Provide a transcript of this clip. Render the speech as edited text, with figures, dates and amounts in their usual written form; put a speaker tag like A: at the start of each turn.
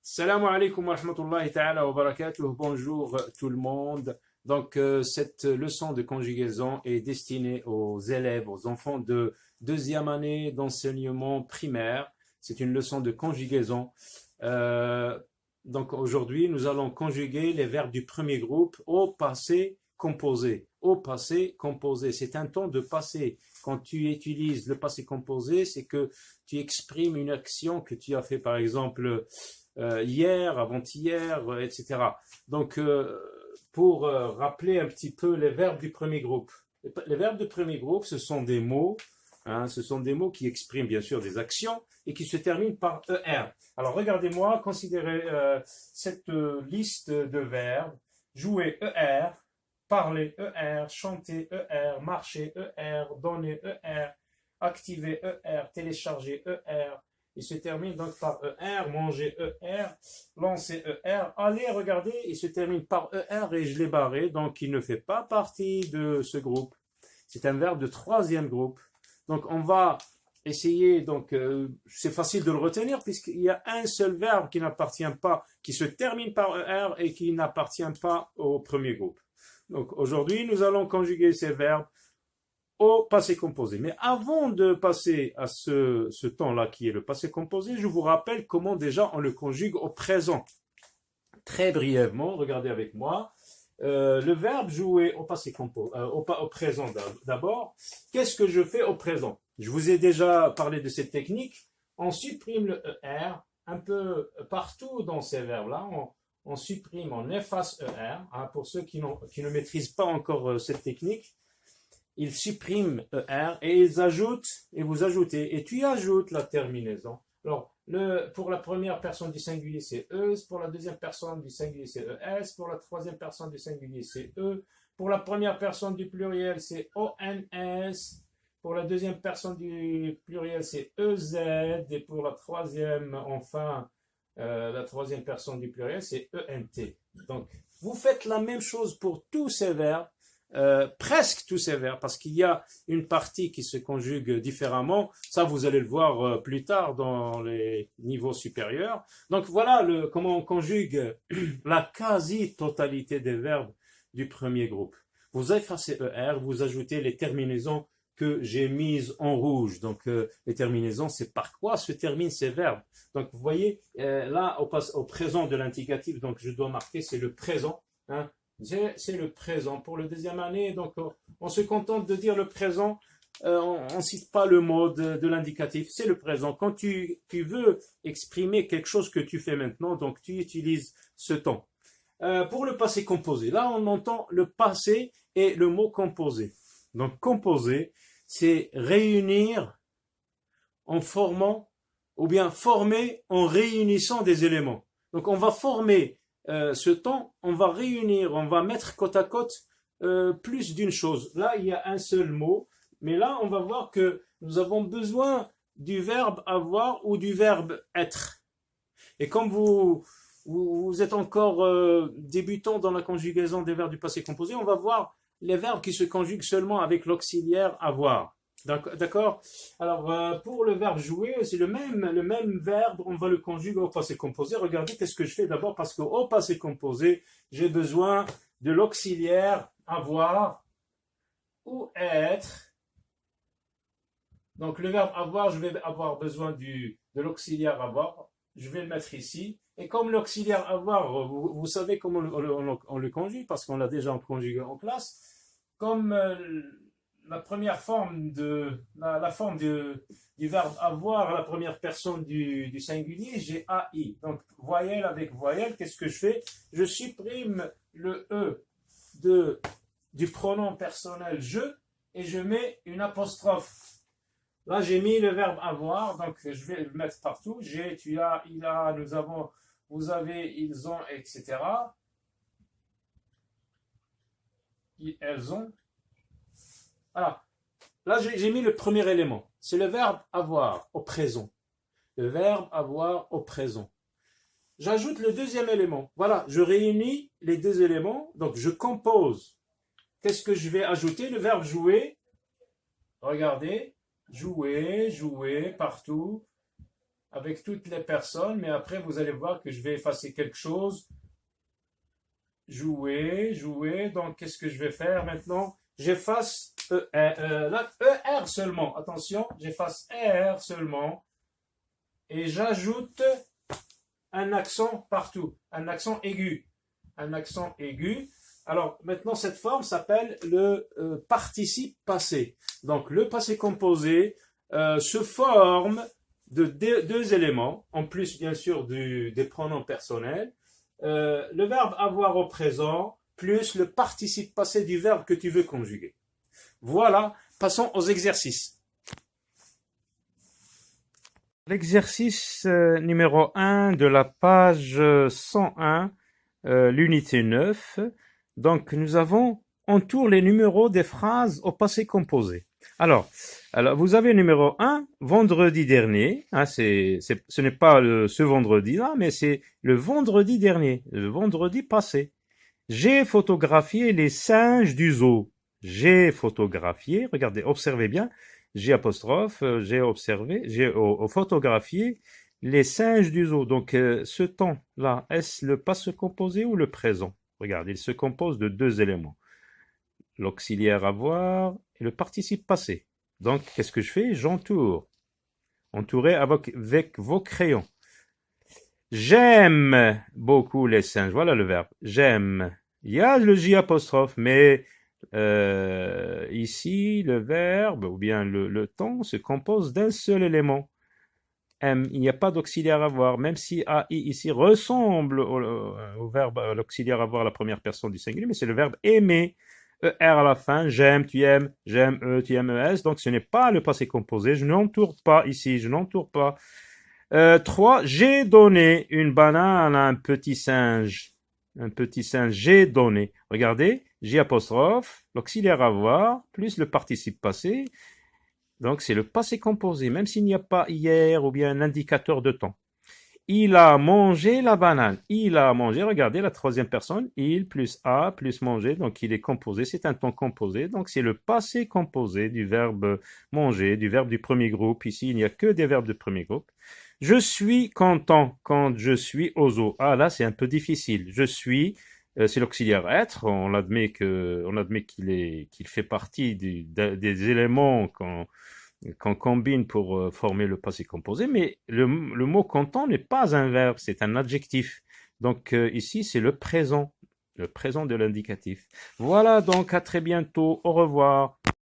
A: Salam alaikum wa rahmatullahi ta'ala wa barakatuh. Bonjour tout le monde. Donc, cette leçon de conjugaison est destinée aux élèves, aux enfants de deuxième année d'enseignement primaire. C'est une leçon de conjugaison. Euh, donc, aujourd'hui, nous allons conjuguer les verbes du premier groupe au passé composé. Au passé composé. C'est un temps de passé. Quand tu utilises le passé composé, c'est que tu exprimes une action que tu as fait, par exemple, hier, avant-hier, etc. Donc, pour rappeler un petit peu les verbes du premier groupe. Les verbes du premier groupe, ce sont des mots, hein, ce sont des mots qui expriment bien sûr des actions et qui se terminent par ER. Alors, regardez-moi, considérez cette liste de verbes. Jouer ER, parler ER, chanter ER, marcher ER, donner ER, activer ER, télécharger ER. Il se termine donc par ER, manger ER, lancer ER, allez, regardez, il se termine par ER et je l'ai barré, donc il ne fait pas partie de ce groupe. C'est un verbe de troisième groupe. Donc on va essayer, donc c'est facile de le retenir puisqu'il y a un seul verbe qui n'appartient pas, qui se termine par ER et qui n'appartient pas au premier groupe. Donc aujourd'hui, nous allons conjuguer ces verbes au passé composé. Mais avant de passer à ce temps-là qui est le passé composé, je vous rappelle comment déjà on le conjugue au présent. Très brièvement, regardez avec moi. Le verbe jouer au passé composé, au présent d'abord. Qu'est-ce que je fais au présent? Je vous ai déjà parlé de cette technique. On supprime le ER un peu partout dans ces verbes-là. On supprime, on efface ER. Hein, pour ceux qui ne maîtrisent pas encore cette technique, ils suppriment ER et ils ajoutent, et vous ajoutez, et tu ajoutes la terminaison. Alors, pour la première personne du singulier, c'est E, pour la deuxième personne du singulier, c'est ES, pour la troisième personne du singulier, c'est E, pour la première personne du pluriel, c'est ONS, pour la deuxième personne du pluriel, c'est EZ, et pour la troisième, enfin, la troisième personne du pluriel, c'est ENT. Donc, vous faites la même chose pour tous ces verbes, presque tous ces verbes, parce qu'il y a une partie qui se conjugue différemment. Ça, vous allez le voir plus tard dans les niveaux supérieurs. Donc voilà comment on conjugue la quasi-totalité des verbes du premier groupe. Vous effacez ER, vous ajoutez les terminaisons que j'ai mises en rouge. Donc les terminaisons, c'est par quoi se terminent ces verbes. Donc vous voyez, là, au présent de l'indicatif, donc je dois marquer, c'est le présent, hein. C'est le présent pour le deuxième année, donc on se contente de dire le présent, on ne cite pas le mot de l'indicatif, c'est le présent. Quand tu veux exprimer quelque chose que tu fais maintenant, donc tu utilises ce temps. Pour le passé composé, là on entend le passé et le mot composé. Donc composé, c'est réunir en formant, ou bien former en réunissant des éléments. Donc on va former ce temps, on va réunir, on va mettre côte à côte plus d'une chose. Là, il y a un seul mot, mais là, on va voir que nous avons besoin du verbe avoir ou du verbe être. Et comme vous êtes encore débutant dans la conjugaison des verbes du passé composé, on va voir les verbes qui se conjuguent seulement avec l'auxiliaire avoir. D'accord? Alors, pour le verbe jouer, c'est le même verbe, on va le conjuguer au passé composé. Regardez qu'est-ce que je fais d'abord, parce qu'au passé composé, j'ai besoin de l'auxiliaire avoir ou être. Donc, le verbe avoir, je vais avoir besoin de l'auxiliaire avoir. Je vais le mettre ici. Et comme l'auxiliaire avoir, vous savez comment on le conjugue, parce qu'on l'a déjà conjugué en classe. Comme la première forme la forme du verbe avoir à la première personne du singulier, j'ai AI. Donc, voyelle avec voyelle, qu'est-ce que je fais? Je supprime le E du pronom personnel je et je mets une apostrophe. Là, j'ai mis le verbe avoir, donc je vais le mettre partout. J'ai, tu as, il a, nous avons, vous avez, ils ont, etc. Elles ont. Voilà. Là, j'ai mis le premier élément. C'est le verbe avoir au présent. Le verbe avoir au présent. J'ajoute le deuxième élément. Voilà, je réunis les deux éléments. Donc, je compose. Qu'est-ce que je vais ajouter? Le verbe jouer. Regardez. Jouer, jouer, partout. avec toutes les personnes, mais après vous allez voir que je vais effacer quelque chose. Jouer, jouer. Donc qu'est-ce que je vais faire maintenant? J'efface là, ER seulement. Attention, j'efface R seulement et j'ajoute un accent partout, un accent aigu. Un accent aigu. Alors maintenant, cette forme s'appelle le participe passé. Donc le passé composé se forme de deux éléments, en plus bien sûr des pronoms personnels. Le verbe avoir au présent plus le participe passé du verbe que tu veux conjuguer. Voilà, passons aux exercices. L'exercice numéro 1 de la page 101, l'unité 9. Donc, nous avons entoure les numéros des phrases au passé composé. Alors vous avez numéro 1, vendredi dernier. Hein, ce n'est pas ce vendredi-là, mais c'est le vendredi dernier, le vendredi passé. J'ai photographié les singes du zoo. J'ai photographié, regardez, observez bien, j'ai apostrophe, j'ai observé, j'ai photographié les singes du zoo. Donc ce temps-là, est-ce le passé composé ou le présent? Regardez, il se compose de deux éléments. L'auxiliaire avoir et le participe passé. Donc, qu'est-ce que je fais? J'entoure. Entourez avec vos crayons. J'aime beaucoup les singes. Voilà le verbe. J'aime. Il y a le J apostrophe, mais ici, le verbe ou bien le temps se compose d'un seul élément. M. Il n'y a pas d'auxiliaire avoir, même si AI ici ressemble au verbe, à l'auxiliaire avoir, la première personne du singulier, mais c'est le verbe aimer. ER à la fin, j'aime, tu aimes, j'aime, tu aimes, ES, donc ce n'est pas le passé composé, je n'entoure pas ici, je n'entoure pas. 3, j'ai donné une banane à un petit singe. Un petit singe, j'ai donné. Regardez, J apostrophe, l'auxiliaire avoir, plus le participe passé. Donc c'est le passé composé, même s'il n'y a pas hier ou bien un indicateur de temps. Il a mangé la banane. Il a mangé, regardez la troisième personne, il plus a plus manger, donc il est composé, c'est un temps composé, donc c'est le passé composé du verbe manger, du verbe du premier groupe. Ici, il n'y a que des verbes de premier groupe. Je suis content quand je suis au zoo. Ah là, c'est un peu difficile. Je suis, c'est l'auxiliaire être, on admet qu'il fait partie des éléments qu'on combine pour former le passé composé, mais le mot content n'est pas un verbe, c'est un adjectif. Donc ici, c'est le présent de l'indicatif. Voilà, donc à très bientôt, au revoir.